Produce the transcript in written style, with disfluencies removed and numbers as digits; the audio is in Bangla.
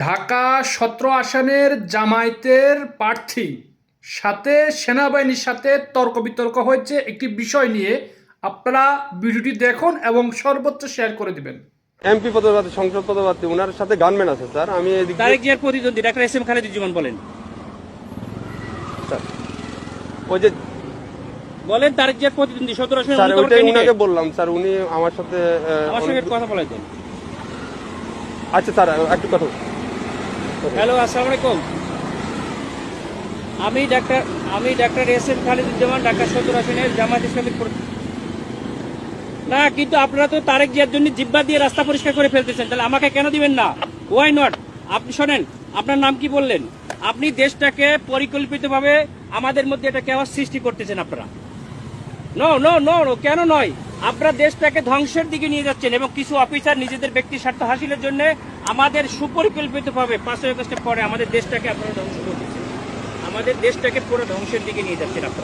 ঢাকা ১৭ আসনের জামায়াতের প্রার্থী সাথে সেনাবাহিনীর সাথে তর্ক বিতর্ক হয়েছে একটি বিষয় নিয়ে। আপনারা ভিডিওটি দেখুন এবং সর্বোচ্চ শেয়ার করে দিবেন। এমপি পদপ্রার্থী, সংসদ পদপ্রার্থী, ওনার সাথে গানম্যান আছে স্যার। আমি এদিক দিয়ে- তারেক জিয়ার প্রতিদ্বন্দ্বী ডাক্তার এস এম খালেদুজ্জামান বলেন স্যার, ওই যে বলেন তারেক জিয়ার প্রতিদ্বন্দ্বী 17 আসনের স্যার অন্যতম ওইটাই উনাকে candidate। বললাম স্যার, উনি আমার সাথে আমার সঙ্গে কথা বলে দেন। আচ্ছা স্যার একটু কথা হ্যালো, আসসালামু আলাইকুম। আমি doctor S M Khaleduzzaman, Dhaka 17 আসনের জামায়াত ইসলামীর না, কিন্তু আপনারা তো তারেক জিয়ার জন্য জিব্বা দিয়ে রাস্তা পরিষ্কার করে ফেলতেছেন, তাহলে আমাকে কেন দিবেন না? Why not? আপনি শোনেন, আপনার নাম কি বললেন? আপনি দেশটাকে পরিকল্পিতভাবে আমাদের মধ্যে এটা কেওয়াস সৃষ্টি করতেছেন আপনারা। নো নো নো নো, কেন নয়? আপনারা দেশটাকে ধ্বংসের দিকে নিয়ে যাচ্ছেন এবং কিছু অফিসার নিজেদের ব্যক্তি স্বার্থ হাসিলের জন্য আমাদের সুপরিকল্পিতভাবে 5 আগস্টের পরে আমাদের দেশটাকে আপনারা ধ্বংস করতেছেন, আমাদের দেশটাকে পুরো ধ্বংসের দিকে নিয়ে যাচ্ছেন আপনারা।